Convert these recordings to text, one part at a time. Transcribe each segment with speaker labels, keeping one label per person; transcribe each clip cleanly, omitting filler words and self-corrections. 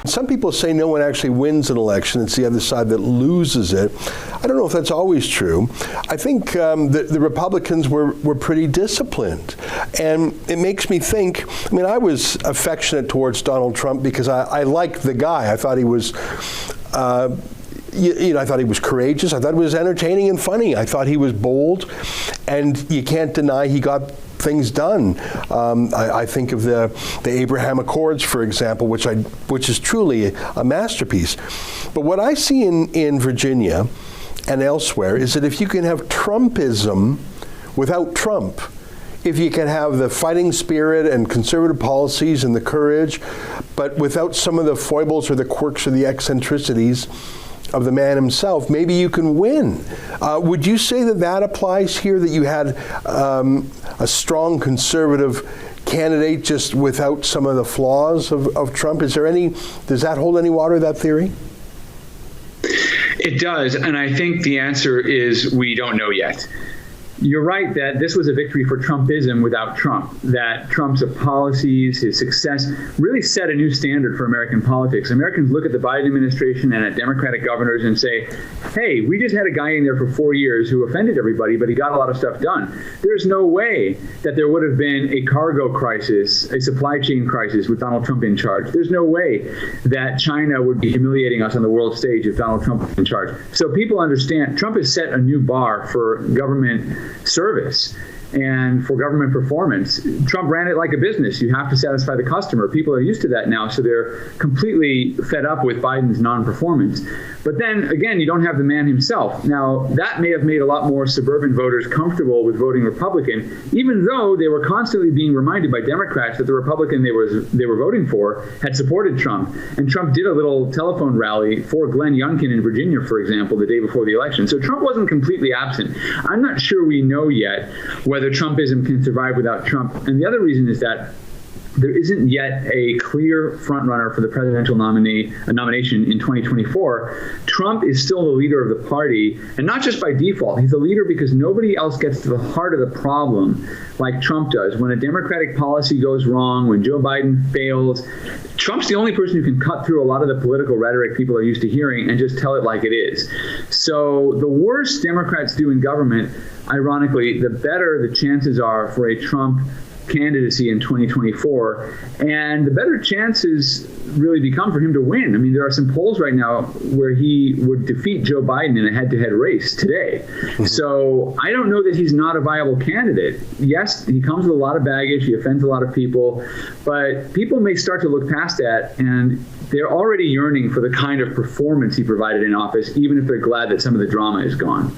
Speaker 1: Some people say no one actually wins an election. It's the other side that loses it. I don't know if that's always true. I think the Republicans were pretty disciplined. And it makes me think, I mean, I was affectionate towards Donald Trump because I liked the guy. I thought he was, I thought he was courageous. I thought he was entertaining and funny. I thought he was bold. And you can't deny he got things done. I think of the Abraham Accords, for example, which is truly a masterpiece. But what I see in Virginia and elsewhere is that if you can have Trumpism without Trump, if you can have the fighting spirit and conservative policies and the courage, but without some of the foibles or the quirks or the eccentricities of the man himself, maybe you can win. Would you say that applies here, that you had a strong conservative candidate just without some of the flaws of Trump? Does that hold any water, that theory?
Speaker 2: It does, and I think the answer is we don't know yet. You're right that this was a victory for Trumpism without Trump, that Trump's policies, his success, really set a new standard for American politics. Americans look at the Biden administration and at Democratic governors and say, hey, we just had a guy in there for 4 years who offended everybody, but he got a lot of stuff done. There's no way that there would have been a cargo crisis, a supply chain crisis with Donald Trump in charge. There's no way that China would be humiliating us on the world stage if Donald Trump was in charge. So people understand Trump has set a new bar for government service and for government performance. Trump ran it like a business. You have to satisfy the customer. People are used to that now, so they're completely fed up with Biden's non-performance. But then, again, you don't have the man himself. Now, that may have made a lot more suburban voters comfortable with voting Republican, even though they were constantly being reminded by Democrats that the Republican they were voting for had supported Trump. And Trump did a little telephone rally for Glenn Youngkin in Virginia, for example, the day before the election. So Trump wasn't completely absent. I'm not sure we know yet whether Trumpism can survive without Trump. And the other reason is that there isn't yet a clear frontrunner for the presidential nomination in 2024. Trump is still the leader of the party, and not just by default. He's the leader because nobody else gets to the heart of the problem like Trump does. When a Democratic policy goes wrong, when Joe Biden fails, Trump's the only person who can cut through a lot of the political rhetoric people are used to hearing and just tell it like it is. So the worse Democrats do in government, ironically, the better the chances are for a Trump candidacy in 2024, and the better chances really become for him to win. I mean, there are some polls right now where he would defeat Joe Biden in a head-to-head race today. So I don't know that he's not a viable candidate. Yes, he comes with a lot of baggage, he offends a lot of people, but people may start to look past that, and they're already yearning for the kind of performance he provided in office, even if they're glad that some of the drama is gone.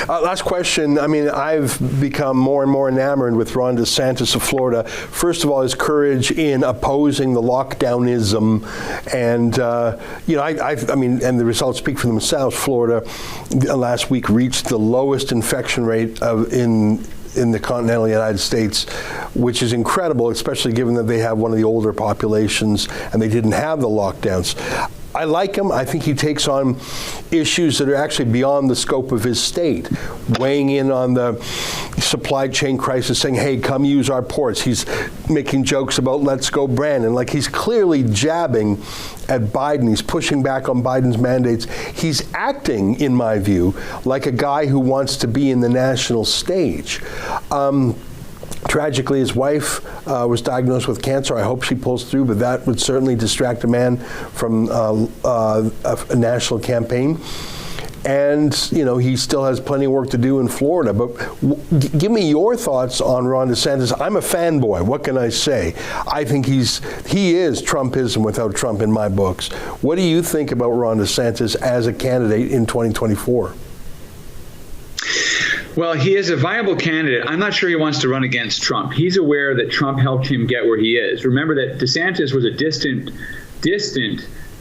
Speaker 1: Last question. I mean, I've become more and more enamored with Ron DeSantis of Florida. First of all, his courage in opposing the lockdownism, and I mean, and the results speak for themselves. Florida last week reached the lowest infection rate in the continental United States, which is incredible, especially given that they have one of the older populations and they didn't have the lockdowns. I like him. I think he takes on issues that are actually beyond the scope of his state, weighing in on the supply chain crisis, saying, hey, come use our ports. He's making jokes about let's go Brandon. Like, he's clearly jabbing at Biden. He's pushing back on Biden's mandates. He's acting, in my view, like a guy who wants to be in the national stage. Tragically, his wife was diagnosed with cancer. I hope she pulls through, but that would certainly distract a man from a national campaign. And, you know, he still has plenty of work to do in Florida. But give me your thoughts on Ron DeSantis. I'm a fanboy. What can I say? I think he is Trumpism without Trump in my books. What do you think about Ron DeSantis as a candidate in 2024?
Speaker 2: Well, he is a viable candidate. I'm not sure he wants to run against Trump. He's aware that Trump helped him get where he is. Remember that DeSantis was a distant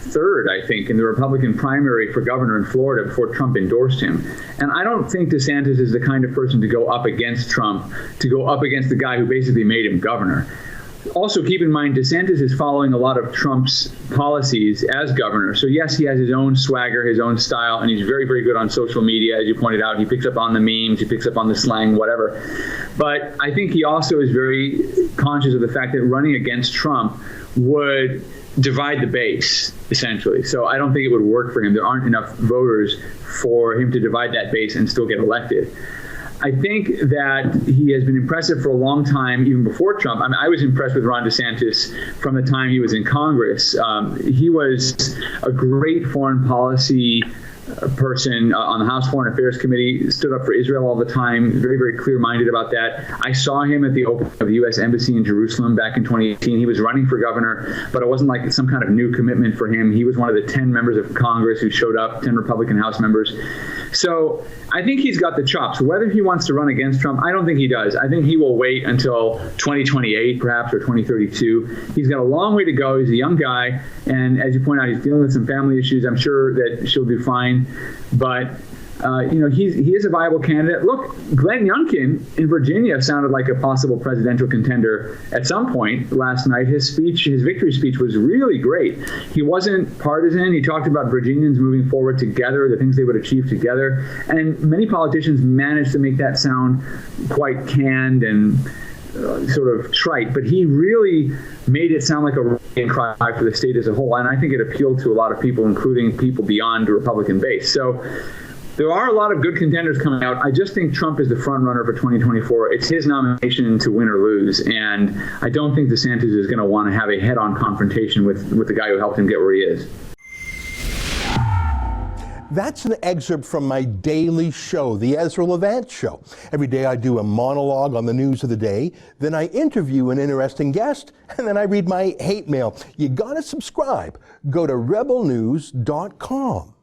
Speaker 2: third, I think, in the Republican primary for governor in Florida before Trump endorsed him. And I don't think DeSantis is the kind of person to go up against Trump, to go up against the guy who basically made him governor. Also, keep in mind, DeSantis is following a lot of Trump's policies as governor. So, yes, he has his own swagger, his own style, and he's very, very good on social media. As you pointed out, he picks up on the memes, he picks up on the slang, whatever. But I think he also is very conscious of the fact that running against Trump would divide the base, essentially. So I don't think it would work for him. There aren't enough voters for him to divide that base and still get elected. I think that he has been impressive for a long time, even before Trump. I mean, I was impressed with Ron DeSantis from the time he was in Congress. He was a great foreign policy person on the House Foreign Affairs Committee, stood up for Israel all the time, very, very clear-minded about that. I saw him at the opening of the U.S. Embassy in Jerusalem back in 2018. He was running for governor, but it wasn't like some kind of new commitment for him. He was one of the 10 members of Congress who showed up, 10 Republican House members. So I think he's got the chops. Whether he wants to run against Trump, I don't think he does. I think he will wait until 2028, perhaps, or 2032. He's got a long way to go. He's a young guy. And as you point out, he's dealing with some family issues. I'm sure that she'll do fine. But he is a viable candidate. Look, Glenn Youngkin in Virginia sounded like a possible presidential contender at some point last night. His victory speech was really great. He wasn't partisan. He talked about Virginians moving forward together, the things they would achieve together. And many politicians managed to make that sound quite canned and sort of trite, but he really made it sound like a rallying cry for the state as a whole. And I think it appealed to a lot of people, including people beyond the Republican base. So there are a lot of good contenders coming out. I just think Trump is the front runner for 2024. It's his nomination to win or lose. And I don't think DeSantis is going to want to have a head-on confrontation with the guy who helped him get where he is.
Speaker 1: That's an excerpt from my daily show, the Ezra Levant Show. Every day I do a monologue on the news of the day, then I interview an interesting guest, and then I read my hate mail. You gotta subscribe. Go to rebelnews.com.